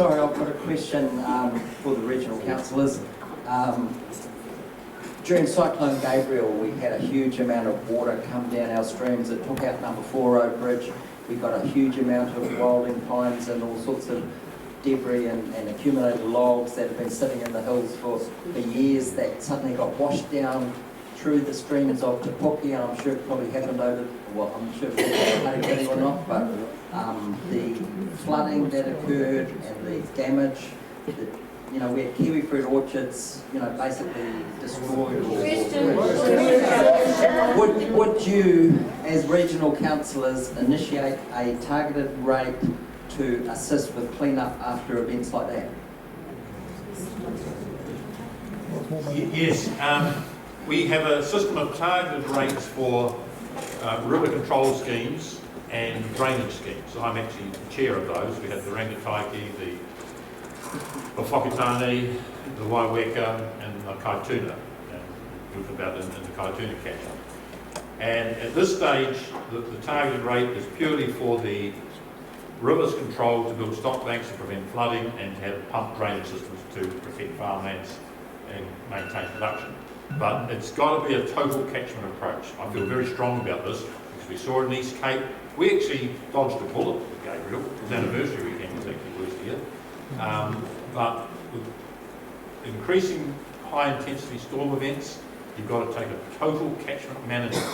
Sorry, I've got a question for the regional councillors. During Cyclone Gabriel, we had a huge amount of water come down our streams. It took out number 4 Road Bridge. We got a huge amount of wilding pines and all sorts of debris and accumulated logs that have been sitting in the hills for years that suddenly got washed down through the streams of Te Puke, and I'm sure it probably happened over, well, I'm sure if it happened Katikati or not, but the flooding that occurred and the damage, you know, we had kiwi fruit orchards, you know, basically destroyed. Would you, as regional councillors, initiate a targeted rate to assist with clean-up after events like that? Yes, we have a system of targeted rates for river control schemes and drainage schemes. I'm actually the chair of those. We have the Ratepayers, the Whakatane, the Waiweka and the Kaituna, and talked about in the Kaituna catchment. And at this stage, the targeted rate is purely for the rivers controlled to build stock banks to prevent flooding and to have pump drainage systems to protect farmlands and maintain production. But it's got to be a total catchment approach. I feel very strong about this because we saw it in East Cape. We actually dodged a bullet with Gabriel. His anniversary weekend was actually worst year. But with increasing high intensity storm events, you've got to take a total catchment management.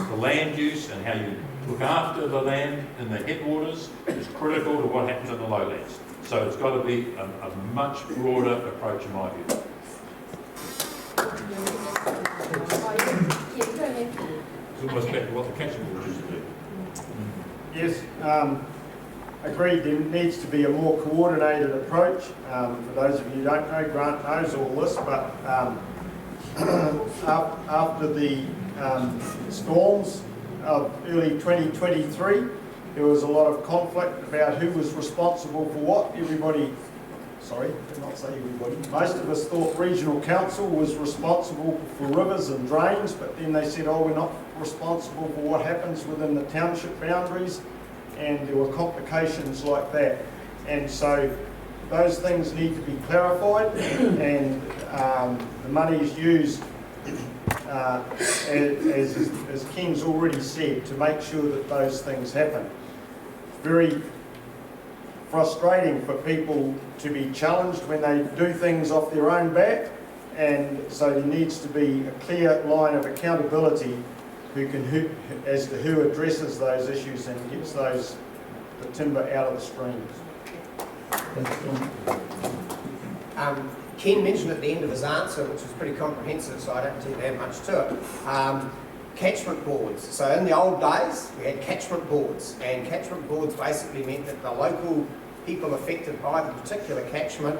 The land use and how you look after the land in the headwaters is critical to what happens in the lowlands. So it's got to be a much broader approach in my view. It's almost back to what the catchment rules used to do. Yes, agreed. There needs to be a more coordinated approach. For those of you who don't know, Grant knows all this, but after the storms of early 2023, there was a lot of conflict about who was responsible for what. Sorry, did not say everybody. Most of us thought regional council was responsible for rivers and drains, but then they said, oh, we're not responsible for what happens within the township boundaries, and there were complications like that. And so those things need to be clarified, and the money is used, as Ken's already said, to make sure that those things happen. It's very frustrating for people to be challenged when they do things off their own bat, and so there needs to be a clear line of accountability as to who addresses those issues and gets the timber out of the streams. Ken mentioned at the end of his answer, which was pretty comprehensive, so I don't think to add much to it, catchment boards. So in the old days, we had catchment boards, and catchment boards basically meant that the local people affected by the particular catchment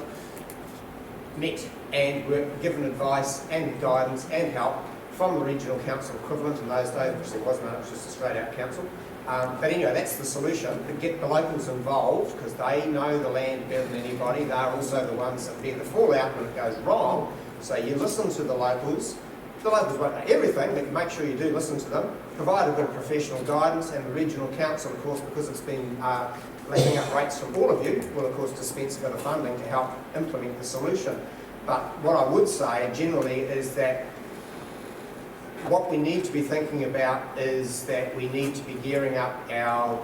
met and were given advice and guidance and help from the regional council equivalent in those days, which there was none, it was just a straight out council. But anyway, that's the solution, to get the locals involved, because they know the land better than anybody. They're also the ones that bear the fallout when it goes wrong. So you listen to the locals. The locals won't know everything, but make sure you do listen to them. Provide a bit of professional guidance, and the regional council, of course, because it's been leaving up rates from all of you, will of course dispense a bit of funding to help implement the solution. But what I would say generally is that what we need to be thinking about is that we need to be gearing up our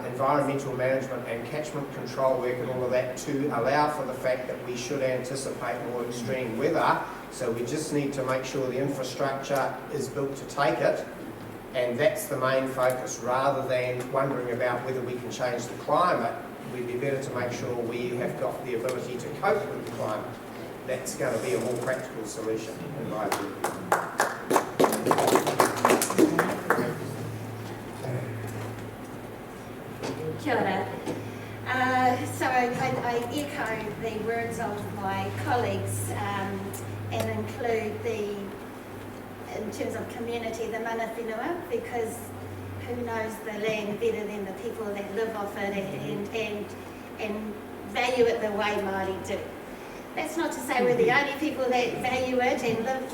environmental management and catchment control work and all of that to allow for the fact that we should anticipate more extreme weather. So we just need to make sure the infrastructure is built to take it, and that's the main focus, rather than wondering about whether we can change the climate. We'd be better to make sure we have got the ability to cope with the climate. That's going to be a more practical solution in my view. Kia ora. So I echo the words of my colleagues and include in terms of community, the mana whenua, because who knows the land better than the people that live off it and value it the way Māori do. That's not to say we're the only people that value it and live,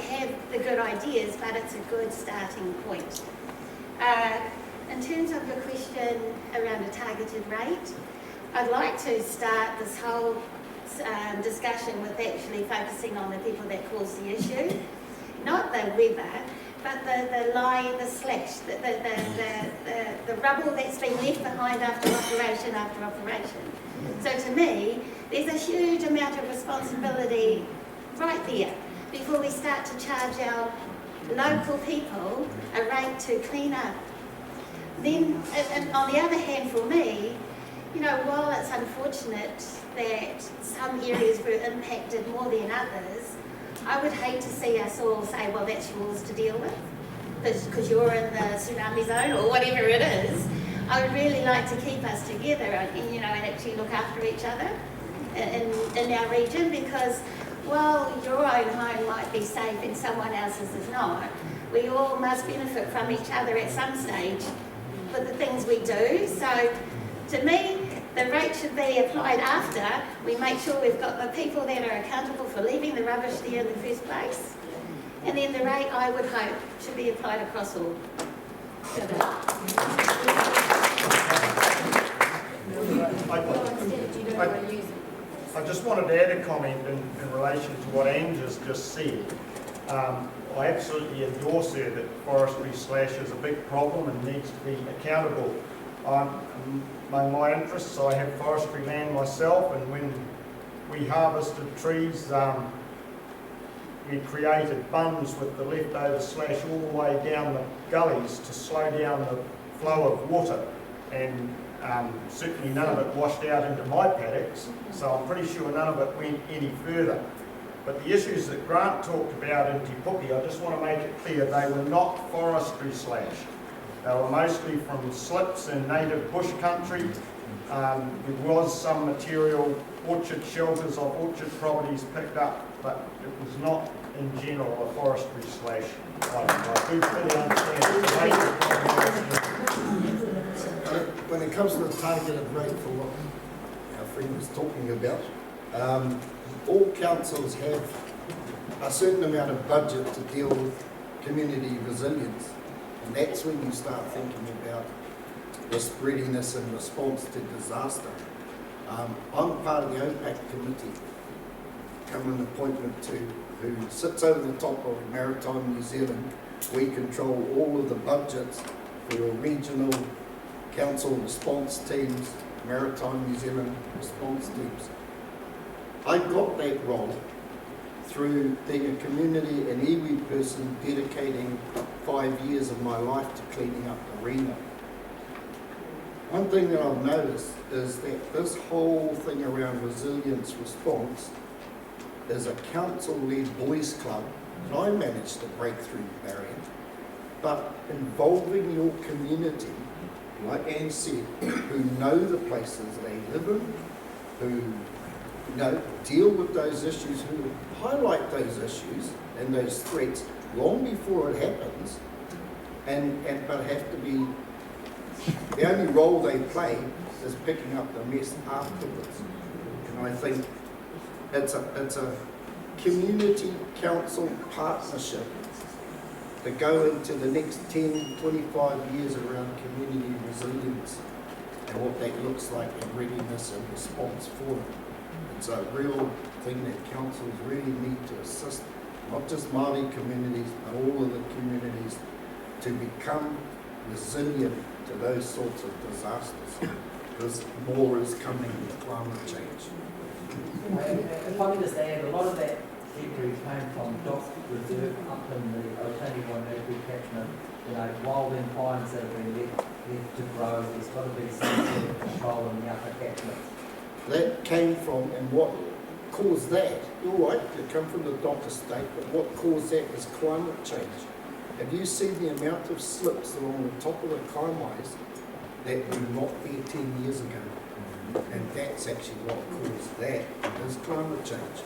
have the good ideas, but it's a good starting point. In terms of your question around a targeted rate, I'd like to start this whole discussion with actually focusing on the people that cause the issue, not the weather, but the lie, the slash, the rubble that's been left behind after operation. So to me, there's a huge amount of responsibility right there before we start to charge our local people a rate to clean up. Then, and on the other hand, for me, you know, while it's unfortunate that some areas were impacted more than others, I would hate to see us all say, well, that's yours to deal with, because you're in the tsunami zone or whatever it is. I would really like to keep us together and you know, and actually look after each other in our region, because while your own home might be safe and someone else's is not, we all must benefit from each other at some stage for the things we do. So to me, the rate should be applied after we make sure we've got the people that are accountable for leaving the rubbish there in the first place. And then the rate, I would hope, should be applied across all. I just wanted to add a comment in relation to what Angel's just said. I absolutely endorse her that forestry slash is a big problem and needs to be accountable. Among my interests, I have forestry land myself, and when we harvested trees, we created bunds with the leftover slash all the way down the gullies to slow down the flow of water, and certainly none of it washed out into my paddocks, so I'm pretty sure none of it went any further. But the issues that Grant talked about in Te Puke, I just want to make it clear, they were not forestry slash. They were mostly from slips in native bush country. There was some material, orchard shelters of orchard properties picked up, but it was not in general a forestry slash item. I do fully understand. When it comes to the targeted rate for what our friend was talking about, all councils have a certain amount of budget to deal with community resilience, and that's when you start thinking about risk readiness and response to disaster. I'm part of the OPAC committee, come an appointment to who sits over the top of Maritime New Zealand. We control all of the budgets for regional council response teams, Maritime New Zealand response teams. I got that role through being a community and iwi person dedicating 5 years of my life to cleaning up the arena. One thing that I've noticed is that this whole thing around resilience response is a council-led boys club, and I managed to break through the barrier, but involving your community, like Anne said, who know the places they live in, who deal with those issues, who highlight those issues and those threats long before it happens, but have to be, the only role they play is picking up the mess afterwards. And I think it's a community council partnership to go into the next 10, 25 years around community resilience and what that looks like in readiness and response for it. It's a real thing that councils really need to assist, not just Māori communities, but all of the communities to become resilient to those sorts of disasters, because more is coming with climate change. If I can just add, a lot of that debris came from dock reserve up in the Otaniwa Nursery catchment. You know, wildland pines that have been left to grow. There's got to be some sort of control in the upper catchment. That came from, and what caused that? You're right, it come from the dock estate, but what caused that is climate change. Have you seen the amount of slips along the top of the kaimais that were not there 10 years ago? And that's actually what caused that, is climate change.